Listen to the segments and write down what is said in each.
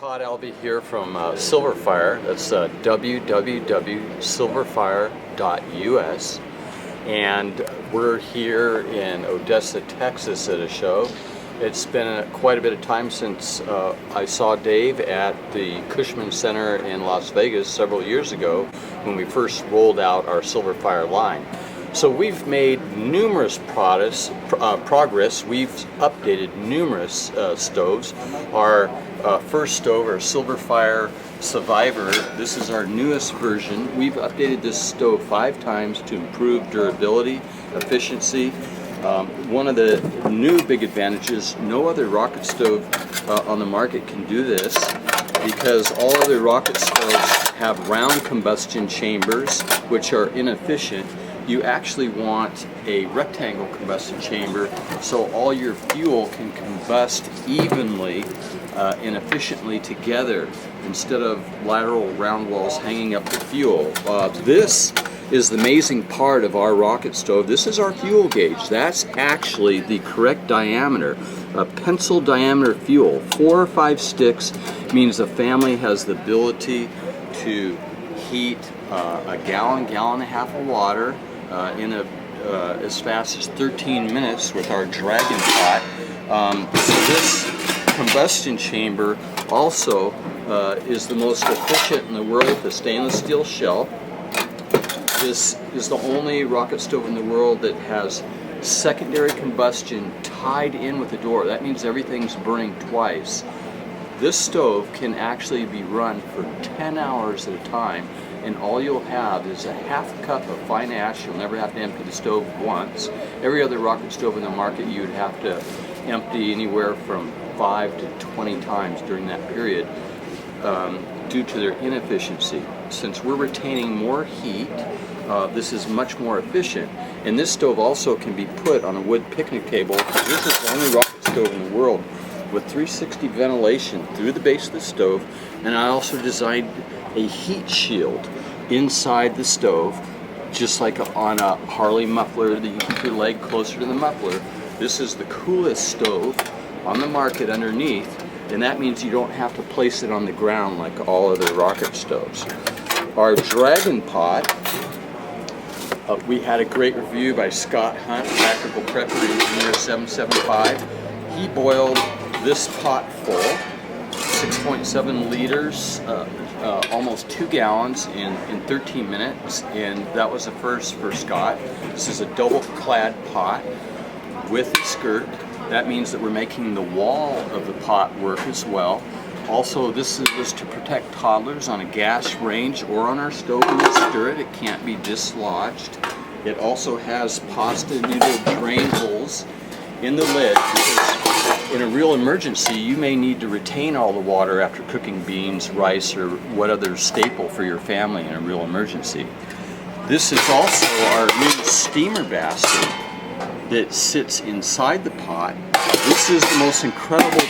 Todd Albee here from Silverfire. That's www.silverfire.us, and we're here in Odessa, Texas at a show. It's been quite a bit of time since I saw Dave at the Cushman Center in Las Vegas several years ago when we first rolled out our Silverfire line. So we've made numerous progress. We've updated numerous stoves. Our first stove, our Silverfire Survivor, this is our newest version. We've updated this stove 5 times to improve durability, efficiency. One of the new big advantages, no other rocket stove on the market can do this, because all other rocket stoves have round combustion chambers, which are inefficient. You actually want a rectangle combustion chamber so all your fuel can combust evenly and efficiently together instead of lateral round walls hanging up the fuel. This is the amazing part of our rocket stove. This is our fuel gauge. That's actually the correct diameter. A pencil diameter fuel. 4 or 5 sticks means the family has the ability to heat a gallon and a half of water in as fast as 13 minutes with our Dragon pot. So this combustion chamber also is the most efficient in the world, the stainless steel shell. This is the only rocket stove in the world that has secondary combustion tied in with the door. That means everything's burning twice. This stove can actually be run for 10 hours at a time, and all you'll have is a half cup of fine ash. You'll never have to empty the stove once. Every other rocket stove in the market you'd have to empty anywhere from 5 to 20 times during that period due to their inefficiency. Since we're retaining more heat, this is much more efficient. And this stove also can be put on a wood picnic table, because this is the only rocket stove in the world with 360 ventilation through the base of the stove. And I also designed a heat shield inside the stove, just like on a Harley muffler, that you keep your leg closer to the muffler. This is the coolest stove on the market underneath, and that means you don't have to place it on the ground like all other rocket stoves. Our Dragon pot, we had a great review by Scott Hunt, Practical Prepper Engineer 775. He boiled this pot full, 6.7 liters, almost 2 gallons in 13 minutes, and that was a first for Scott. This is a double clad pot with a skirt. That means that we're making the wall of the pot work as well. Also, this was to protect toddlers on a gas range or on our stove when you stir it. It can't be dislodged. It also has pasta noodle drain holes in the lid, because in a real emergency you may need to retain all the water after cooking beans, rice, or what other staple for your family in a real emergency. This is also our new steamer basket that sits inside the pot. This is the most incredible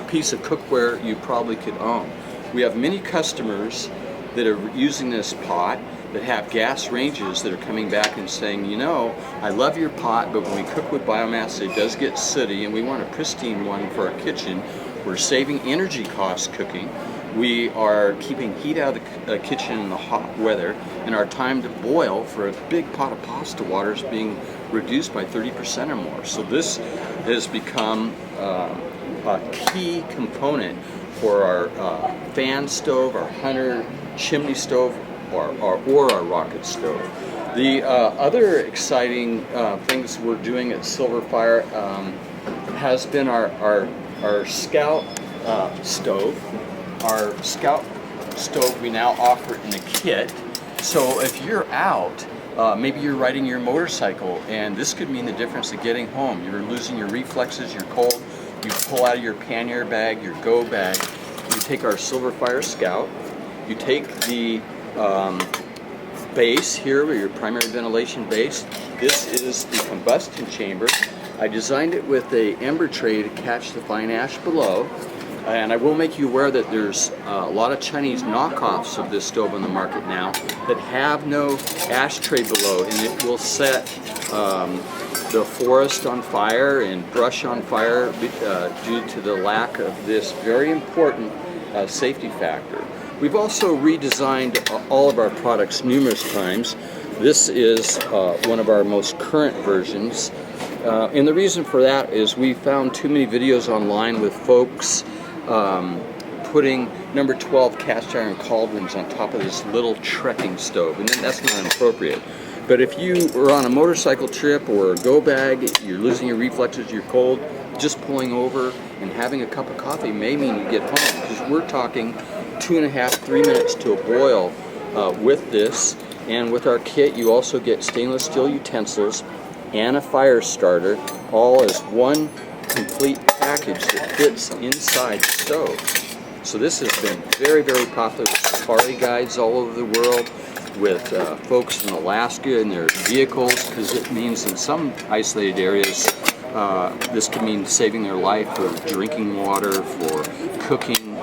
piece of cookware you probably could own. We have many customers that are using this pot that have gas ranges that are coming back and saying, you know, I love your pot, but when we cook with biomass it does get sooty, and we want a pristine one for our kitchen. We're saving energy costs cooking. We are keeping heat out of the kitchen in the hot weather, and our time to boil for a big pot of pasta water is being reduced by 30% or more. So this has become a key component for our fan stove, our Hunter chimney stove, or our rocket stove. The other exciting things we're doing at Silverfire has been our Scout stove. Our Scout stove we now offer in a kit. So if you're out, maybe you're riding your motorcycle, and this could mean the difference of getting home. You're losing your reflexes, you're cold, you pull out of your pannier bag, your go bag, you take our Silverfire Scout, you take the base here, with your primary ventilation base. This is the combustion chamber. I designed it with a ember tray to catch the fine ash below. And I will make you aware that there's a lot of Chinese knockoffs of this stove on the market now that have no ashtray below, and it will set the forest on fire and brush on fire due to the lack of this very important safety factor. We've also redesigned all of our products numerous times. This is one of our most current versions. And the reason for that is we found too many videos online with folks putting number 12 cast iron cauldrons on top of this little trekking stove, and that's not appropriate. But if you are on a motorcycle trip or a go bag, you're losing your reflexes, you're cold, just pulling over and having a cup of coffee may mean you get home, because we're talking 2.5 to 3 minutes to a boil with this. And with our kit, you also get stainless steel utensils and a fire starter, all as one complete package that fits inside the stove. So this has been very, very popular with safari guides all over the world, with folks in Alaska in their vehicles, because it means in some isolated areas this could mean saving their life for drinking water, for cooking,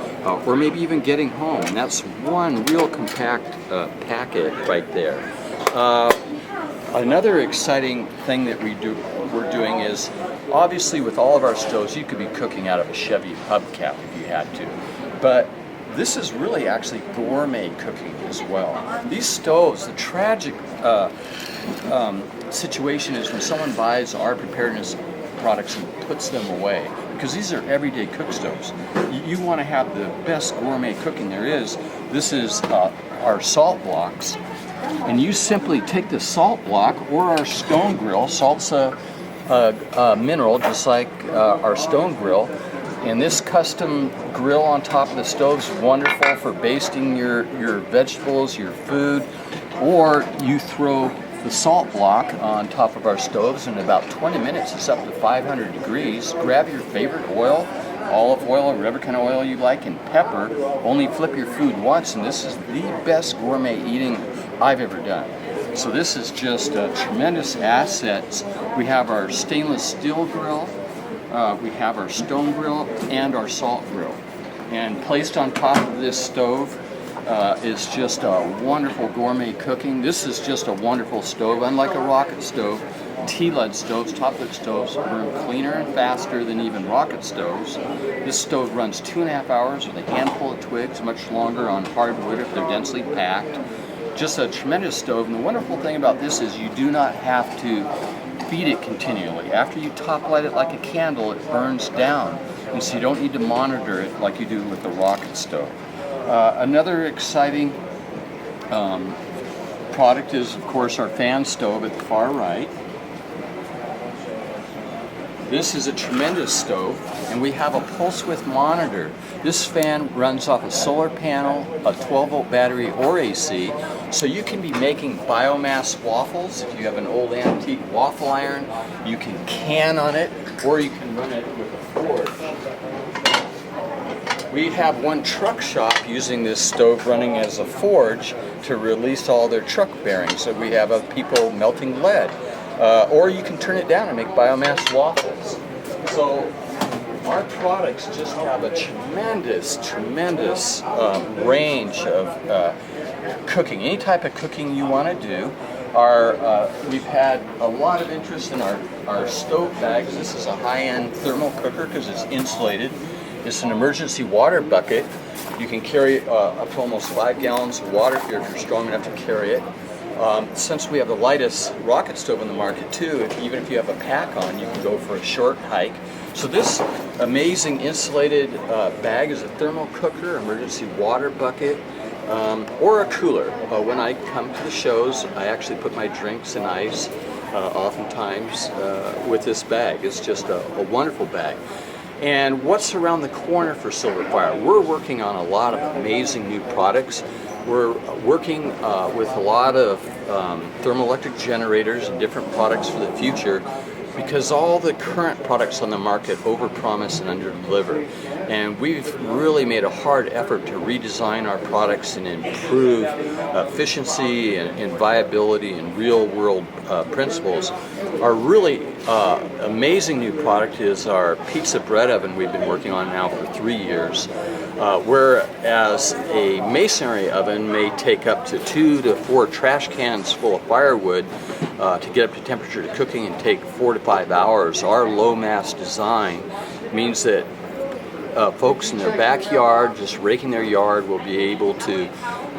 or maybe even getting home. And that's one real compact packet right there. Another exciting thing that we're doing is, obviously with all of our stoves, you could be cooking out of a Chevy hubcap if you had to. But this is really actually gourmet cooking as well. These stoves, the tragic situation is when someone buys our preparedness products and puts them away, because these are everyday cook stoves. You want to have the best gourmet cooking there is. This is our salt blocks, and you simply take the salt block or our stone grill. Salt's a mineral just like our stone grill. And this custom grill on top of the stove is wonderful for basting your vegetables, your food, or you throw the salt block on top of our stoves, and in about 20 minutes it's up to 500 degrees. Grab your favorite oil, olive oil or whatever kind of oil you like, and pepper. Only flip your food once, and this is the best gourmet eating I've ever done. So this is just tremendous assets. We have our stainless steel grill. We have our stone grill and our salt grill. And placed on top of this stove is just a wonderful gourmet cooking. This is just a wonderful stove. Unlike a rocket stove, T-lead stoves, top-lit stoves, burn cleaner and faster than even rocket stoves. This stove runs 2.5 hours with a handful of twigs, much longer on hardwood if they're densely packed. Just a tremendous stove. And the wonderful thing about this is you do not have to feed it continually. After you top light it like a candle, it burns down, and so you don't need to monitor it like you do with the rocket stove. Another exciting product is, of course, our fan stove at the far right. This is a tremendous stove, and we have a pulse width monitor. This fan runs off a solar panel, a 12-volt battery, or AC, so you can be making biomass waffles. If you have an old antique waffle iron, you can can on it, or you can run it with a forge. We have one truck shop using this stove running as a forge to release all their truck bearings. So we have people melting lead. Or you can turn it down and make biomass waffles. So our products just have a tremendous range of cooking. Any type of cooking you want to do. We've had a lot of interest in our stove bags. This is a high-end thermal cooker because it's insulated. It's an emergency water bucket. You can carry up to almost 5 gallons of water if you're strong enough to carry it. Since we have the lightest rocket stove in the market too, even if you have a pack on, you can go for a short hike. So this amazing insulated bag is a thermal cooker, emergency water bucket, or a cooler. When I come to the shows, I actually put my drinks in ice, oftentimes with this bag. It's just a wonderful bag. And what's around the corner for Silverfire? We're working on a lot of amazing new products. We're working with a lot of thermoelectric generators and different products for the future. because all the current products on the market overpromise and underdeliver. And we've really made a hard effort to redesign our products and improve efficiency and viability and real-world principles. Our really amazing new product is our pizza bread oven we've been working on now for 3 years. Whereas a masonry oven may take up to 2 to 4 trash cans full of firewood to get up to temperature to cooking and take 4 to 5 hours, our low mass design means that folks in their backyard, just raking their yard, will be able to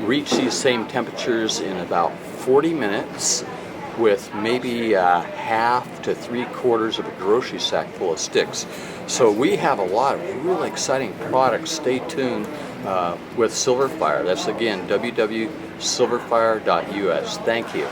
reach these same temperatures in about 40 minutes with maybe half to 3/4 of a grocery sack full of sticks. So we have a lot of really exciting products. Stay tuned with Silverfire. That's again www.silverfire.us. Thank you.